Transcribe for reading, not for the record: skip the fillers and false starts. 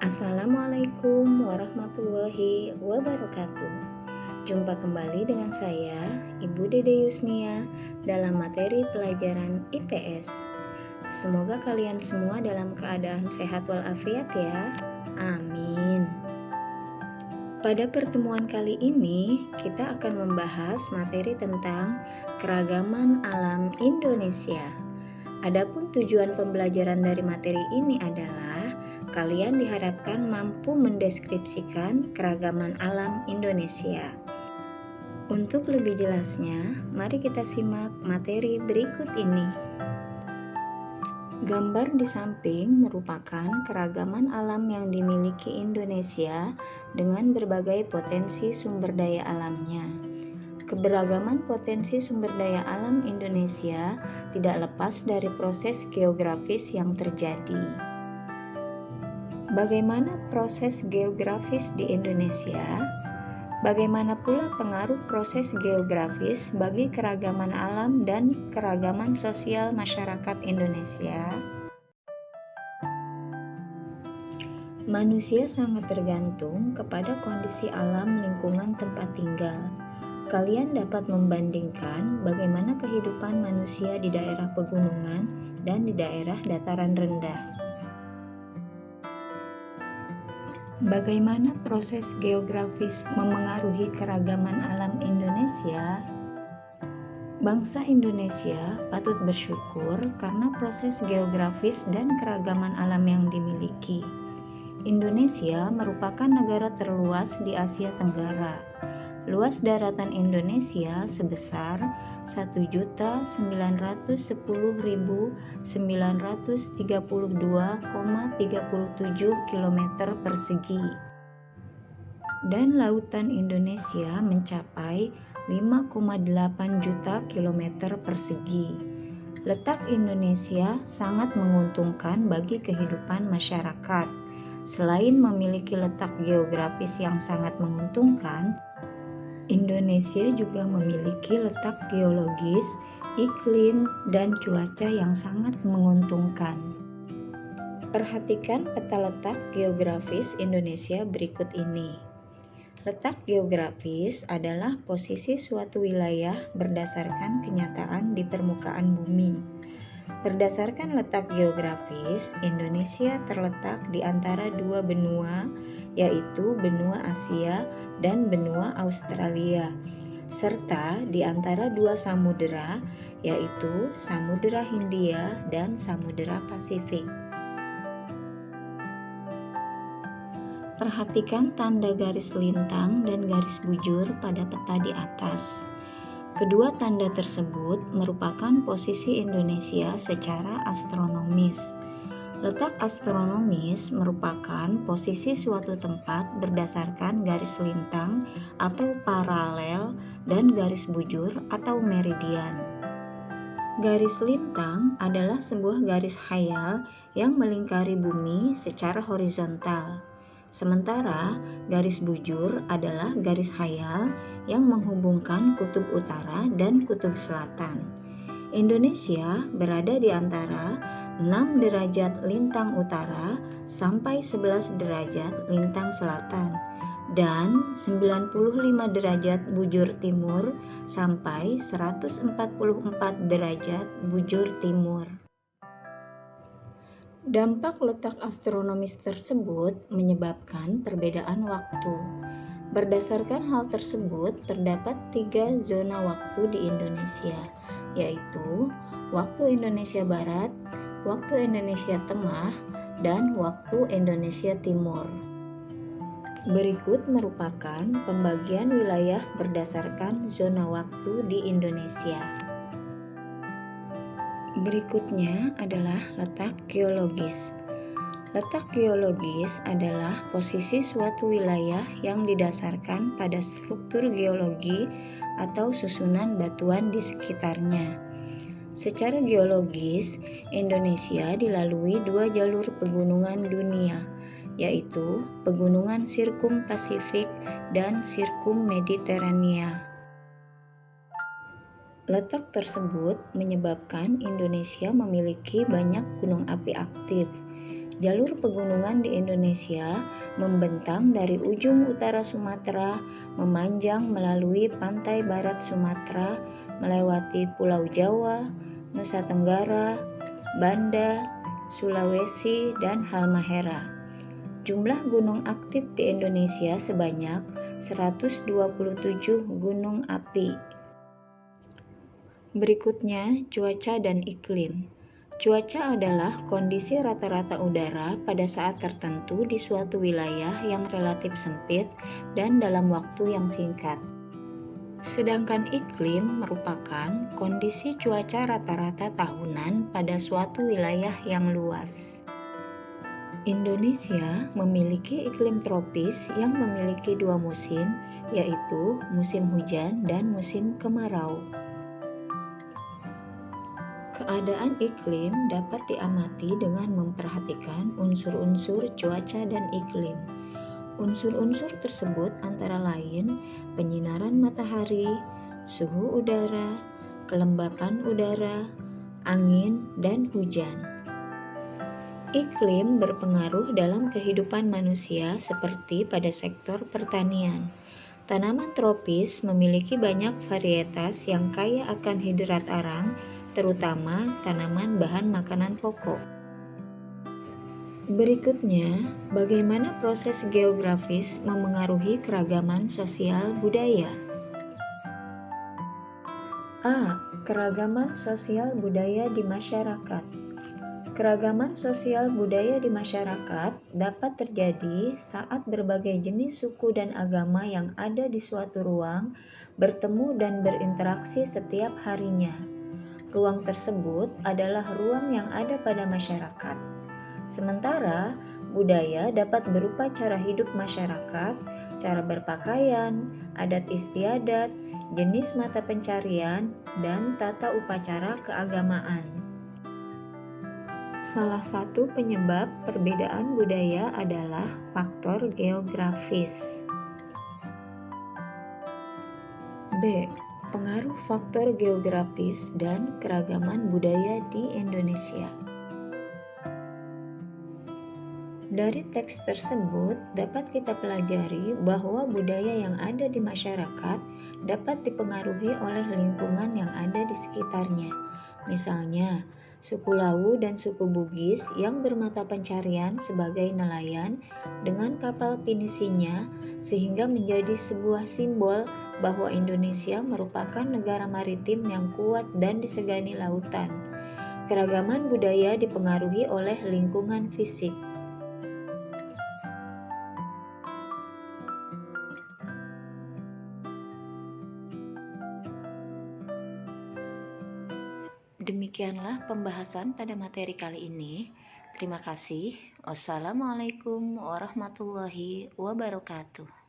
Assalamualaikum warahmatullahi wabarakatuh. Jumpa kembali dengan saya, Ibu Dede Yusnia, dalam materi pelajaran IPS. Semoga kalian semua dalam keadaan sehat walafiat ya. Amin. Pada pertemuan kali ini, kita akan membahas materi tentang keragaman alam Indonesia. Adapun tujuan pembelajaran dari materi ini adalah kalian diharapkan mampu mendeskripsikan keragaman alam Indonesia. Untuk lebih jelasnya, mari kita simak materi berikut ini. Gambar di samping merupakan keragaman alam yang dimiliki Indonesia dengan berbagai potensi sumber daya alamnya. Keberagaman potensi sumber daya alam Indonesia tidak lepas dari proses geografis yang terjadi. Bagaimana proses geografis di Indonesia? Bagaimana pula pengaruh proses geografis bagi keragaman alam dan keragaman sosial masyarakat Indonesia? Manusia sangat tergantung kepada kondisi alam lingkungan tempat tinggal. Kalian dapat membandingkan bagaimana kehidupan manusia di daerah pegunungan dan di daerah dataran rendah. Bagaimana proses geografis memengaruhi keragaman alam Indonesia? Bangsa Indonesia patut bersyukur karena proses geografis dan keragaman alam yang dimiliki. Indonesia merupakan negara terluas di Asia Tenggara. Luas daratan Indonesia sebesar 1.910.932,37 km persegi. Dan lautan Indonesia mencapai 5,8 juta kilometer persegi. Letak Indonesia sangat menguntungkan bagi kehidupan masyarakat. Selain memiliki letak geografis yang sangat menguntungkan, Indonesia juga memiliki letak geologis, iklim, dan cuaca yang sangat menguntungkan. Perhatikan peta letak geografis Indonesia berikut ini. Letak geografis adalah posisi suatu wilayah berdasarkan kenyataan di permukaan bumi. Berdasarkan letak geografis, Indonesia terletak di antara dua benua, yaitu benua Asia dan benua Australia, serta di antara dua samudera, yaitu Samudera Hindia dan Samudera Pasifik. Perhatikan tanda garis lintang dan garis bujur pada peta di atas. Kedua tanda tersebut merupakan posisi Indonesia secara astronomis. Letak astronomis merupakan posisi suatu tempat berdasarkan garis lintang atau paralel dan garis bujur atau meridian. Garis lintang adalah sebuah garis khayal yang melingkari bumi secara horizontal. Sementara garis bujur adalah garis khayal yang menghubungkan kutub utara dan kutub selatan. Indonesia berada di antara 6 derajat lintang utara sampai 11 derajat lintang selatan dan 95 derajat bujur timur sampai 144 derajat bujur timur. Dampak letak astronomis tersebut menyebabkan perbedaan waktu. Berdasarkan hal tersebut, terdapat 3 zona waktu di Indonesia, yaitu waktu Indonesia Barat, waktu Indonesia Tengah, dan waktu Indonesia Timur. Berikut merupakan pembagian wilayah berdasarkan zona waktu di Indonesia. Berikutnya adalah letak geologis. Letak geologis adalah posisi suatu wilayah yang didasarkan pada struktur geologi atau susunan batuan di sekitarnya. Secara geologis, Indonesia dilalui 2 jalur pegunungan dunia, yaitu Pegunungan Sirkum Pasifik dan Sirkum Mediterania. Letak tersebut menyebabkan Indonesia memiliki banyak gunung api aktif. Jalur pegunungan di Indonesia membentang dari ujung utara Sumatera, memanjang melalui pantai barat Sumatera, melewati Pulau Jawa, Nusa Tenggara, Banda, Sulawesi, dan Halmahera. Jumlah gunung aktif di Indonesia sebanyak 127 gunung api. Berikutnya, cuaca dan iklim. Cuaca adalah kondisi rata-rata udara pada saat tertentu di suatu wilayah yang relatif sempit dan dalam waktu yang singkat. Sedangkan iklim merupakan kondisi cuaca rata-rata tahunan pada suatu wilayah yang luas. Indonesia memiliki iklim tropis yang memiliki dua musim, yaitu musim hujan dan musim kemarau. Keadaan iklim dapat diamati dengan memperhatikan unsur-unsur cuaca dan iklim. Unsur-unsur tersebut antara lain penyinaran matahari, suhu udara, kelembapan udara, angin, dan hujan. Iklim berpengaruh dalam kehidupan manusia seperti pada sektor pertanian. Tanaman tropis memiliki banyak varietas yang kaya akan hidrat arang, terutama tanaman bahan makanan pokok. Berikutnya, bagaimana proses geografis memengaruhi keragaman sosial budaya? A. Keragaman sosial budaya di masyarakat. Keragaman sosial budaya di masyarakat dapat terjadi saat berbagai jenis suku dan agama yang ada di suatu ruang bertemu dan berinteraksi setiap harinya. Ruang tersebut adalah ruang yang ada pada masyarakat. Sementara, budaya dapat berupa cara hidup masyarakat, cara berpakaian, adat istiadat, jenis mata pencarian, dan tata upacara keagamaan. Salah satu penyebab perbedaan budaya adalah faktor geografis. B. Pengaruh faktor geografis dan keragaman budaya di Indonesia. Dari teks tersebut dapat kita pelajari bahwa budaya yang ada di masyarakat dapat dipengaruhi oleh lingkungan yang ada di sekitarnya. Misalnya, suku Lawu dan suku Bugis yang bermata pencarian sebagai nelayan dengan kapal pinisinya sehingga menjadi sebuah simbol bahwa Indonesia merupakan negara maritim yang kuat dan disegani lautan. Keragaman budaya dipengaruhi oleh lingkungan fisik. Demikianlah pembahasan pada materi kali ini. Terima kasih. Wassalamualaikum warahmatullahi wabarakatuh.